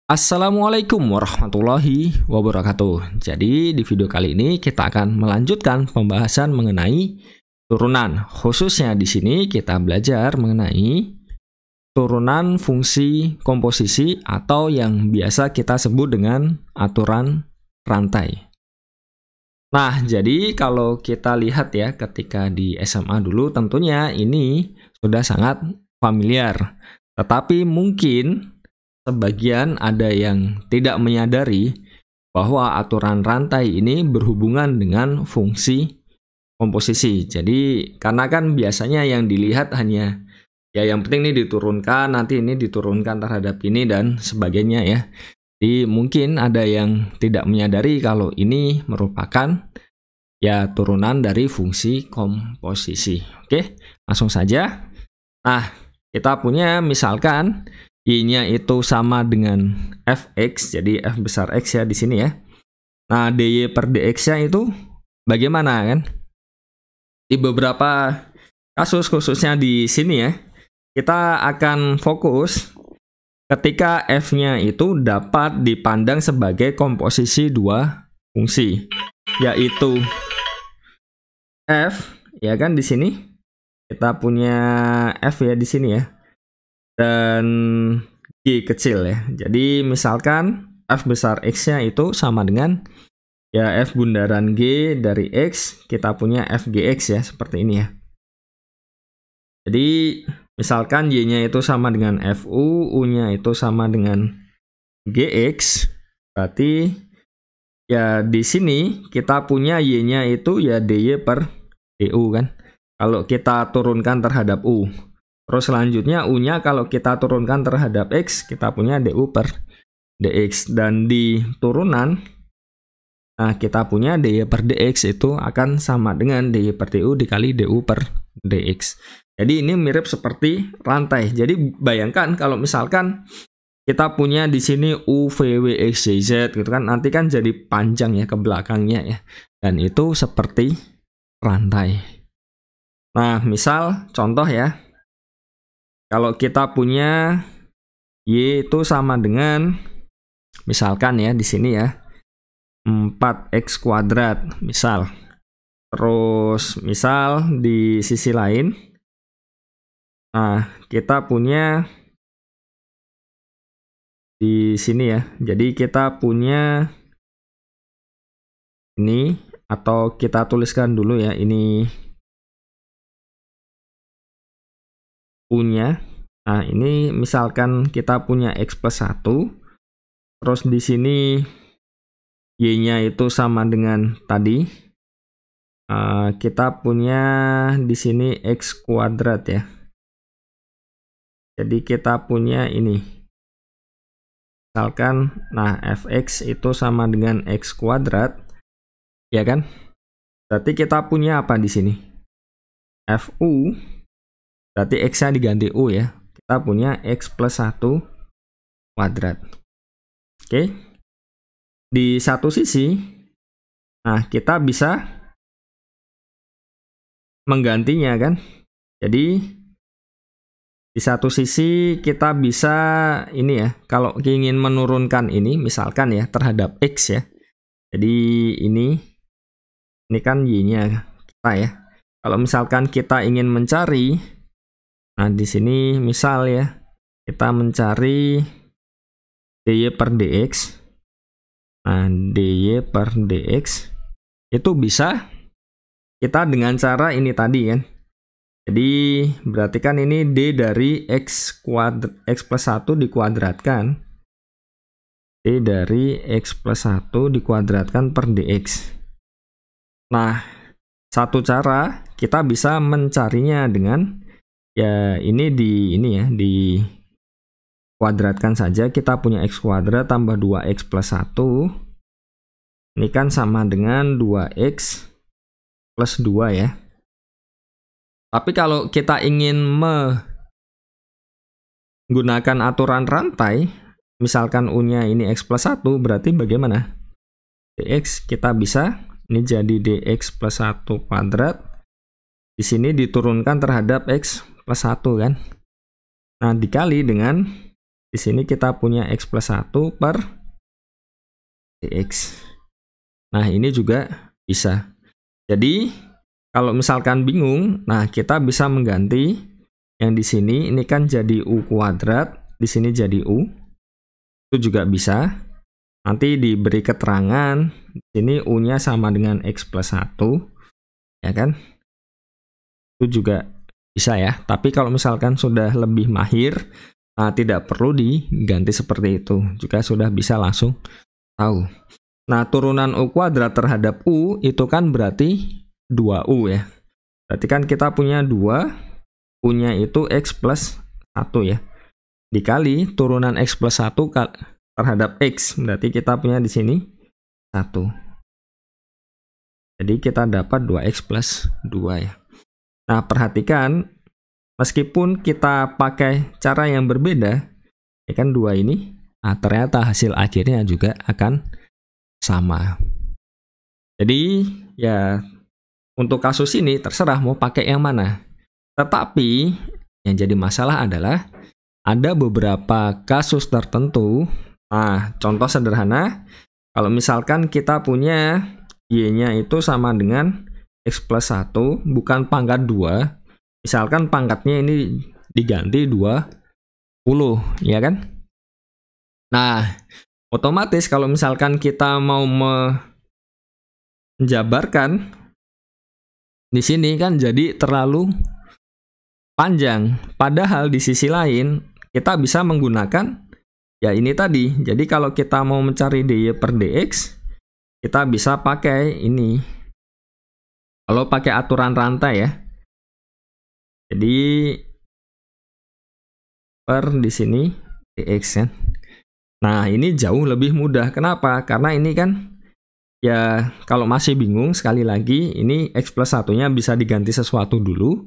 Assalamualaikum warahmatullahi wabarakatuh. Jadi di video kali ini kita akan melanjutkan pembahasan mengenai turunan. Khususnya di sini kita belajar mengenai turunan fungsi komposisi atau yang biasa kita sebut dengan aturan rantai. Nah, jadi kalau kita lihat ya ketika di SMA dulu tentunya ini sudah sangat familiar. Tetapi mungkin sebagian ada yang tidak menyadari bahwa aturan rantai ini berhubungan dengan fungsi komposisi. Jadi karena kan biasanya yang dilihat hanya ya yang penting ini diturunkan, nanti ini diturunkan terhadap ini dan sebagainya ya. Jadi mungkin ada yang tidak menyadari kalau ini merupakan ya turunan dari fungsi komposisi. Oke, langsung saja. Nah, kita punya misalkan Y-nya itu sama dengan Fx, jadi F besar X ya di sini ya. Nah, dy per dx-nya itu bagaimana kan? Di beberapa kasus, khususnya di sini ya, kita akan fokus ketika F-nya itu dapat dipandang sebagai komposisi dua fungsi, yaitu F, ya kan di sini kita punya F ya di sini ya, dan G kecil ya. Jadi misalkan F besar X-nya itu sama dengan ya F bundaran G dari X, kita punya Fgx ya, seperti ini ya. Jadi misalkan Y-nya itu sama dengan Fu, U-nya itu sama dengan Gx, berarti ya di sini kita punya Y-nya itu ya dy per du kan. Kalau kita turunkan terhadap U. Terus selanjutnya U-nya kalau kita turunkan terhadap X, kita punya du per dx. Dan di turunan, nah kita punya dy per dx itu akan sama dengan dy per du dikali du per dx. Jadi ini mirip seperti rantai. Jadi bayangkan kalau misalkan kita punya di sini U, V, W, X, Y, Z gitu kan, nanti kan jadi panjang ya ke belakangnya ya. Dan itu seperti rantai. Nah, misal contoh ya. Kalau kita punya Y itu sama dengan misalkan ya di sini ya 4x kuadrat misal. Terus misal di sisi lain, nah kita punya di sini ya. Jadi kita punya ini, atau kita tuliskan dulu ya, ini U-nya. Nah, ini misalkan kita punya X plus 1, terus di sini Y-nya itu sama dengan tadi. Kita punya di sini X kuadrat ya. Jadi kita punya ini. Misalkan, nah Fx itu sama dengan X kuadrat. Ya kan? Berarti kita punya apa di sini? Fu, berarti X-nya diganti U ya. Kita punya X plus 1 kuadrat. Oke. Di satu sisi, nah kita bisa menggantinya kan. Jadi di satu sisi kita bisa ini ya, kalau ingin menurunkan ini misalkan ya terhadap X ya. Jadi ini kan Y-nya kita ya. Kalau misalkan kita ingin mencari, nah di sini misal ya, kita mencari dy per dx. Nah, dy per dx itu bisa kita dengan cara ini tadi kan. Jadi berarti kan ini d dari x plus 1 dikuadratkan. D dari x plus 1 dikuadratkan per dx. Nah, satu cara kita bisa mencarinya dengan ya ini ya, di kuadratkan saja. Kita punya x kuadrat tambah 2x plus 1. Ini kan sama dengan 2x plus 2 ya. Tapi kalau kita ingin menggunakan aturan rantai, misalkan U-nya ini x plus 1, berarti bagaimana? Dx kita bisa, ini jadi dx plus 1 kuadrat. Di sini diturunkan terhadap x plus 1 kan. Nah, dikali dengan Di sini kita punya X plus 1 per dx. Nah, ini juga bisa. Jadi, kalau misalkan bingung, nah kita bisa mengganti yang di sini, ini kan jadi U kuadrat, di sini jadi U. Itu juga bisa. Nanti diberi keterangan, di sini U-nya sama dengan X plus 1, ya kan? Itu juga bisa ya. Tapi kalau misalkan sudah lebih mahir, nah tidak perlu diganti seperti itu. Juga sudah bisa langsung tahu. Nah, turunan U kuadrat terhadap U itu kan berarti 2U ya. Berarti kan kita punya 2, U-nya itu X plus 1 ya. Dikali turunan X plus 1 terhadap X. Berarti kita punya di sini 1. Jadi kita dapat 2X plus 2 ya. Nah, perhatikan, meskipun kita pakai cara yang berbeda, ya kan 2 ini, nah ternyata hasil akhirnya juga akan sama. Jadi ya untuk kasus ini terserah mau pakai yang mana. Tetapi yang jadi masalah adalah ada beberapa kasus tertentu. Nah, contoh sederhana, kalau misalkan kita punya Y-nya itu sama dengan X plus 1, bukan pangkat 2. Misalkan pangkatnya ini diganti 20, ya kan? Nah, otomatis kalau misalkan kita mau menjabarkan di sini kan jadi terlalu panjang. Padahal di sisi lain kita bisa menggunakan ya ini tadi. Jadi kalau kita mau mencari dy per dx, kita bisa pakai ini. Kalau pakai aturan rantai ya. Jadi per di sini dx kan. Nah, ini jauh lebih mudah. Kenapa? Karena ini kan, ya kalau masih bingung, sekali lagi, ini X plus 1-nya bisa diganti sesuatu dulu.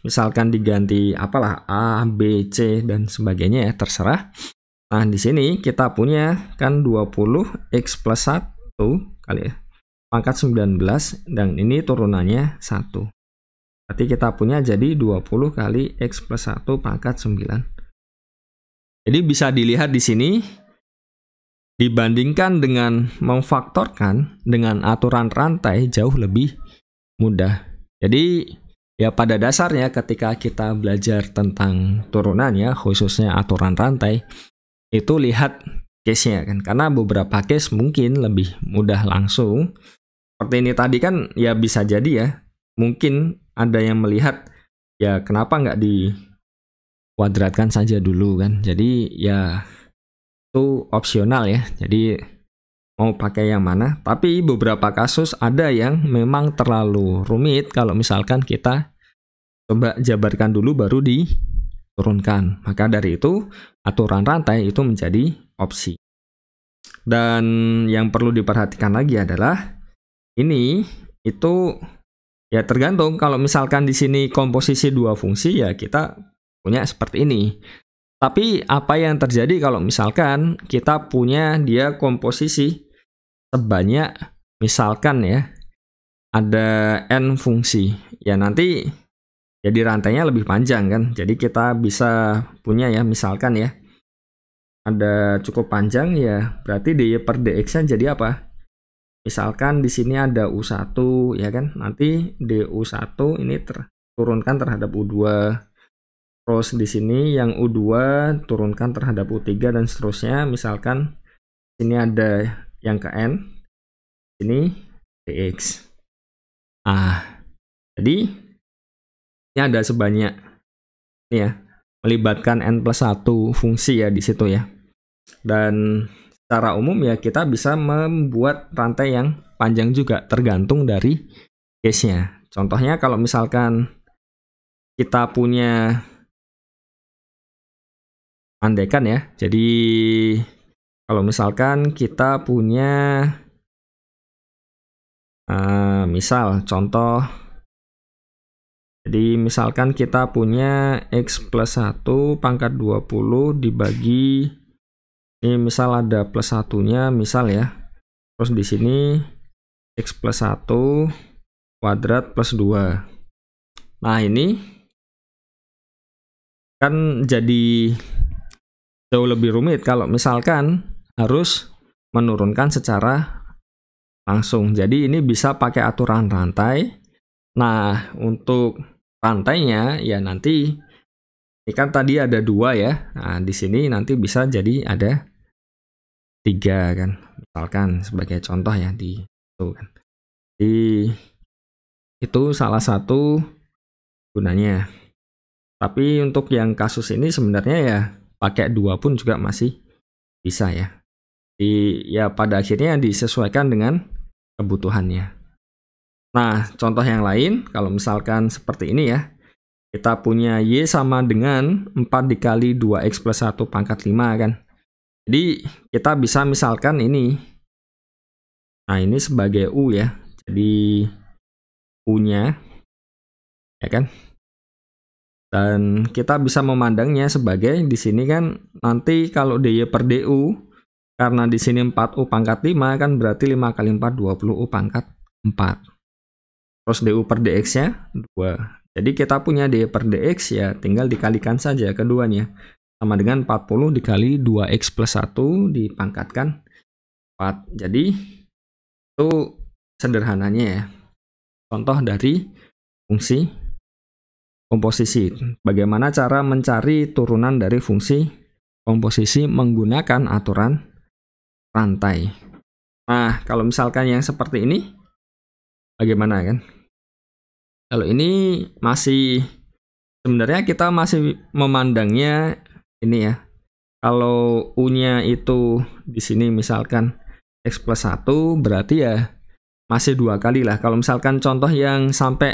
Misalkan diganti apalah, A, B, C, dan sebagainya ya, terserah. Nah, di sini kita punya kan 20 X plus 1 kali ya, pangkat 19, dan ini turunannya 1. Berarti kita punya jadi 20 kali X plus 1 pangkat 9. Jadi bisa dilihat di sini, dibandingkan dengan memfaktorkan dengan aturan rantai jauh lebih mudah. Jadi ya pada dasarnya ketika kita belajar tentang turunannya, khususnya aturan rantai, itu lihat case-nya kan. Karena beberapa case mungkin lebih mudah langsung. Seperti ini tadi kan ya bisa jadi ya. Mungkin ada yang melihat ya kenapa nggak dikuadratkan saja dulu kan. Jadi ya itu opsional ya, jadi mau pakai yang mana. Tapi beberapa kasus ada yang memang terlalu rumit kalau misalkan kita coba jabarkan dulu baru diturunkan. Maka dari itu aturan rantai itu menjadi opsi. Dan yang perlu diperhatikan lagi adalah ini itu ya tergantung. Kalau misalkan di sini komposisi dua fungsi ya kita punya seperti ini. Tapi apa yang terjadi kalau misalkan kita punya dia komposisi sebanyak, misalkan ya, ada n fungsi. Ya nanti jadi rantainya lebih panjang kan. Jadi kita bisa punya ya, misalkan ya, ada cukup panjang ya, berarti dy per dx-nya jadi apa? Misalkan di sini ada U1 ya kan. Nanti du1 ini turunkan terhadap U2. Terus di sini yang U2 turunkan terhadap U3 dan seterusnya. Misalkan sini ada yang ke N, ini dx. Jadi ini ada sebanyak ini ya, melibatkan N plus 1 fungsi ya di situ ya. Dan secara umum ya kita bisa membuat rantai yang panjang juga tergantung dari case-nya. Contohnya kalau misalkan kita punya, andaikan ya, jadi kalau misalkan kita punya misal contoh, jadi misalkan kita punya X plus 1 pangkat 20 dibagi, ini misal ada plus 1-nya misal ya, terus di sini X plus 1 kuadrat plus 2. Nah ini kan jadi jauh lebih rumit kalau misalkan harus menurunkan secara langsung. Jadi ini bisa pakai aturan rantai. Nah, untuk rantainya ya nanti ini kan tadi ada 2 ya. Nah, di sini nanti bisa jadi ada 3 kan. Misalkan sebagai contoh ya di itu kan. Itu salah satu gunanya. Tapi untuk yang kasus ini sebenarnya ya pakai 2 pun juga masih bisa ya. Ya pada akhirnya disesuaikan dengan kebutuhannya. Nah, contoh yang lain, kalau misalkan seperti ini ya, kita punya Y sama dengan 4 dikali 2X plus 1 pangkat 5 kan. Jadi, kita bisa misalkan ini. Nah, ini sebagai U ya. Jadi, U-nya, ya kan. Dan kita bisa memandangnya sebagai, di sini kan, nanti kalau DY per DU, karena di sini 4U pangkat 5 kan berarti 5 kali 4 20U pangkat 4. Terus DU per DX-nya 2. Jadi kita punya DY per DX ya tinggal dikalikan saja keduanya. Sama dengan 40 dikali 2X plus 1 dipangkatkan 4. Jadi itu sederhananya ya. Contoh dari fungsi komposisi. Bagaimana cara mencari turunan dari fungsi komposisi menggunakan aturan rantai. Nah, kalau misalkan yang seperti ini, bagaimana kan? Kalau ini masih, sebenarnya kita masih memandangnya ini ya. Kalau U-nya itu di sini misalkan X plus 1, berarti ya masih 2 kali lah. Kalau misalkan contoh yang sampai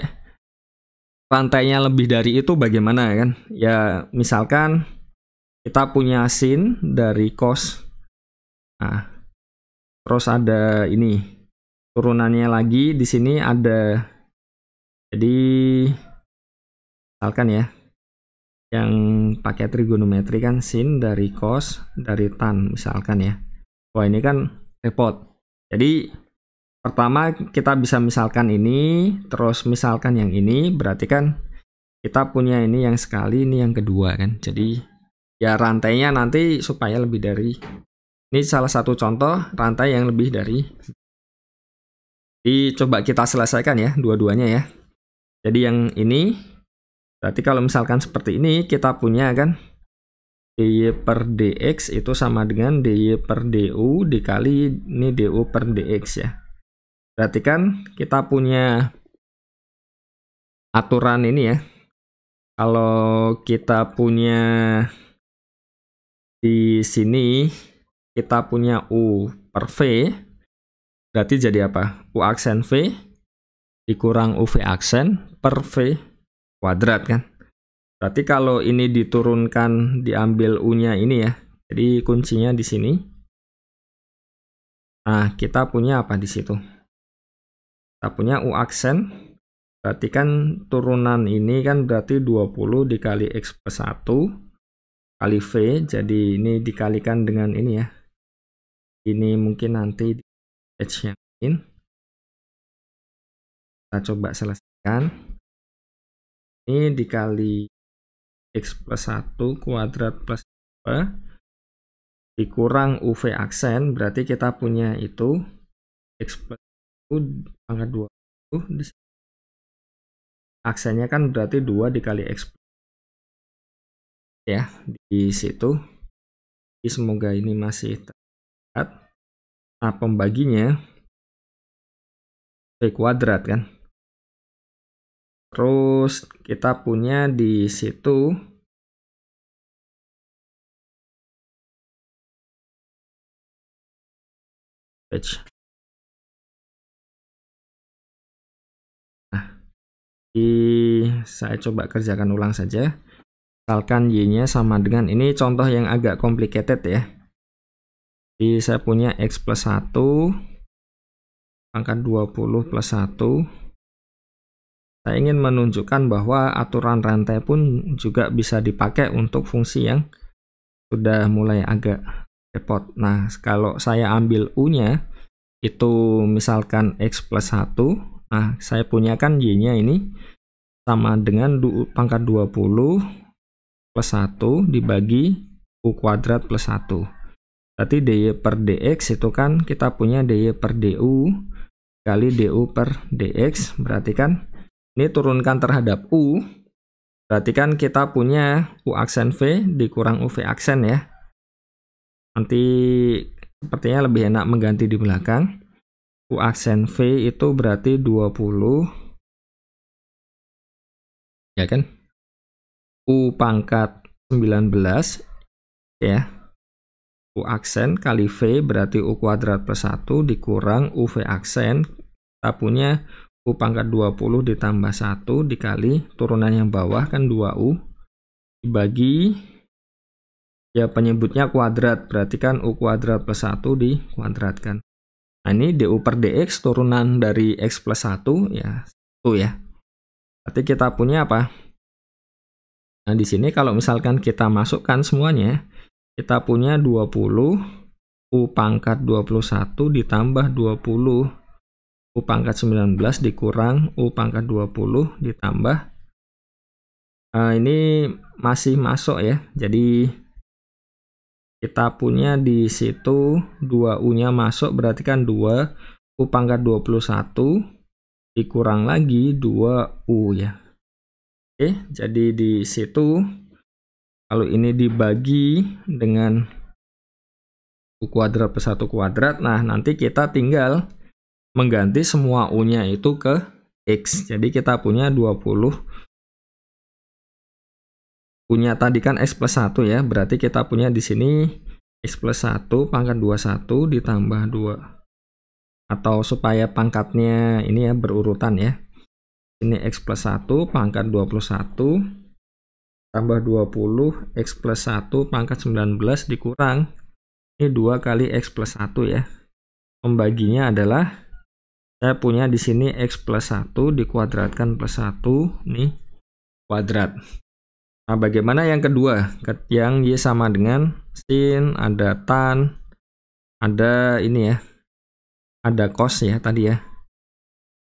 rantainya lebih dari itu bagaimana kan? Ya, misalkan kita punya sin dari cos. Nah, terus ada ini turunannya lagi di sini ada, jadi misalkan ya yang pakai trigonometri kan sin dari cos dari tan misalkan ya. Wah, ini kan repot. Jadi pertama kita bisa misalkan ini, terus misalkan yang ini, berarti kan kita punya ini yang sekali, ini yang kedua kan. Jadi ya rantainya nanti supaya lebih dari, ini salah satu contoh rantai yang lebih dari. Jadi coba kita selesaikan ya dua-duanya ya. Jadi yang ini berarti kalau misalkan seperti ini kita punya kan DY per DX itu sama dengan DY per DU dikali ini DU per DX ya. Berarti kan kita punya aturan ini ya. Kalau kita punya di sini kita punya U per V, berarti jadi apa? U aksen V dikurang UV aksen per V kuadrat kan. Berarti kalau ini diturunkan, diambil U-nya ini ya. Jadi kuncinya di sini. Nah, kita punya apa di situ? Kita punya U aksen. Berarti kan turunan ini kan berarti 20 dikali X plus 1 kali V. Jadi ini dikalikan dengan ini ya. Ini mungkin nanti di page yang lain. Kita coba selesaikan. Ini dikali X plus 1 kuadrat plus 2 dikurang UV aksen, berarti kita punya itu X plus 1 pangkat 20. Aksennya kan berarti 2 dikali X ya, di situ. Jadi semoga ini masih terlihat. Nah, pembaginya V kuadrat kan. Terus kita punya di situ page. Nah, saya coba kerjakan ulang saja. Misalkan Y-nya sama dengan ini contoh yang agak complicated ya. Jadi saya punya X plus 1 pangkat 20 plus 1. Saya ingin menunjukkan bahwa aturan rantai pun juga bisa dipakai untuk fungsi yang sudah mulai agak repot. Nah, kalau saya ambil U-nya, itu misalkan X plus 1. Nah, saya punya kan Y-nya ini sama dengan pangkat 20 plus 1 dibagi U kuadrat plus 1. Berarti dy per dx itu kan kita punya dy per du kali du per dx. Berarti kan ini turunkan terhadap u. Berarti kan kita punya u aksen v dikurang uv aksen ya. Nanti sepertinya lebih enak mengganti di belakang. U aksen v itu berarti 20. Ya kan? U pangkat 19 ya. U aksen kali V berarti U kuadrat plus 1 dikurang UV aksen. Kita punya U pangkat 20 ditambah 1 dikali turunan yang bawah kan 2U. Dibagi, ya penyebutnya kuadrat. Berarti kan U kuadrat plus 1 dikuadratkan. Nah ini du per dx turunan dari x plus 1 ya 1 ya. Berarti kita punya apa? Nah, di sini kalau misalkan kita masukkan semuanya, kita punya 20 U pangkat 21 ditambah 20 U pangkat 19 dikurang U pangkat 20 ditambah. Ini masih masuk ya. Jadi kita punya di situ 2U-nya masuk, berarti kan 2 U pangkat 21 dikurang lagi 2U ya. Oke, jadi di situ kalau ini dibagi dengan U kuadrat plus 1 kuadrat, nah nanti kita tinggal mengganti semua U-nya itu ke X. Jadi kita punya 20. U-nya tadi kan X plus 1 ya, berarti kita punya di sini X plus 1 pangkat 21 ditambah 2. Atau supaya pangkatnya ini ya berurutan ya. Ini X plus 1 pangkat 21 tambah 20 X plus 1 pangkat 19 dikurang ini 2 kali X plus 1 ya. Pembaginya adalah saya punya di sini X plus 1 dikuadratkan plus 1 nih kuadrat. Nah bagaimana yang kedua? Yang Y sama dengan sin, ada tan, ada ini ya, ada cos ya tadi ya,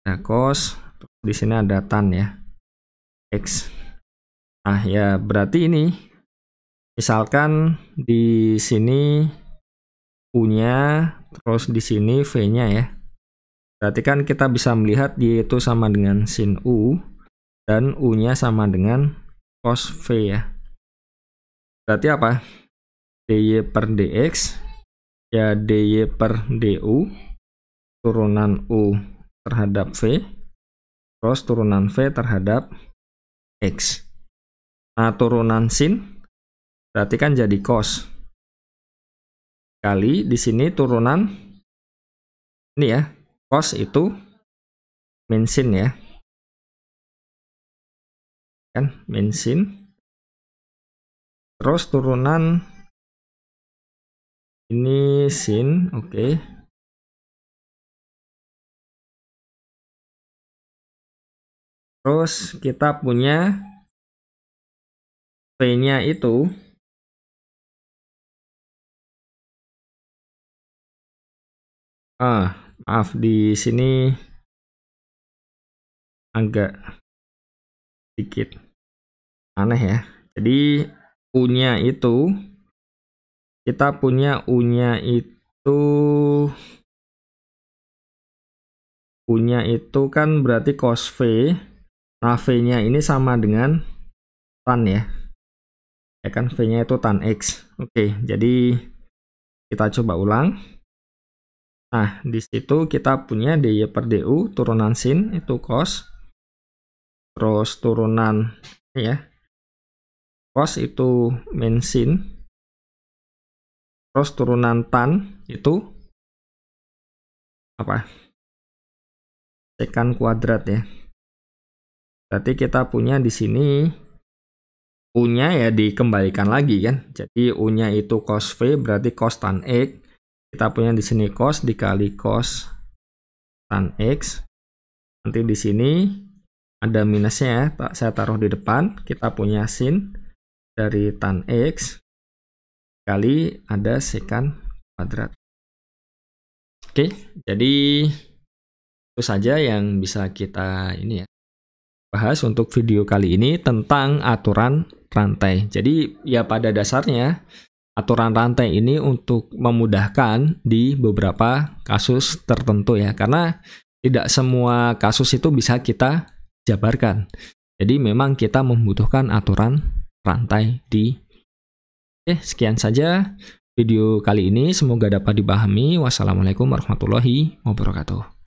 ada cos. Di sini ada tan ya, X. Nah ya berarti ini, misalkan di sini U-nya, terus di sini V-nya ya. Berarti kan kita bisa melihat Y itu sama dengan sin U, dan U-nya sama dengan cos V ya. Berarti apa? dy per dx, ya dy per du, turunan U terhadap V, terus turunan V terhadap X. Nah, turunan sin berarti kan jadi cos. Kali di sini turunan ini ya, cos itu min sin ya. Kan min sin. Terus turunan ini sin, oke. Terus kita punya V-nya itu maaf di sini agak sedikit aneh ya. Jadi U-nya itu kita punya U-nya itu kan berarti cos V. Nah, V-nya ini sama dengan tan ya. Ya kan, V-nya itu tan X. Oke, jadi kita coba ulang. Nah, di situ kita punya dy per du, turunan sin, itu cos. Terus turunan, ya, cos itu min sin. Terus turunan tan, itu apa? Sekan kuadrat ya. Berarti kita punya di sini U-nya ya dikembalikan lagi kan. Jadi U-nya itu cos V berarti cos tan X. Kita punya di sini cos dikali cos tan X. Nanti di sini ada minusnya ya. Saya taruh di depan. Kita punya sin dari tan X kali ada sekan kuadrat. Oke, jadi itu saja yang bisa kita ini ya bahas untuk video kali ini tentang aturan rantai. Jadi ya pada dasarnya aturan rantai ini untuk memudahkan di beberapa kasus tertentu ya, karena tidak semua kasus itu bisa kita jabarkan. Jadi memang kita membutuhkan aturan rantai di. Oke, sekian saja video kali ini, semoga dapat dipahami. Wassalamualaikum warahmatullahi wabarakatuh.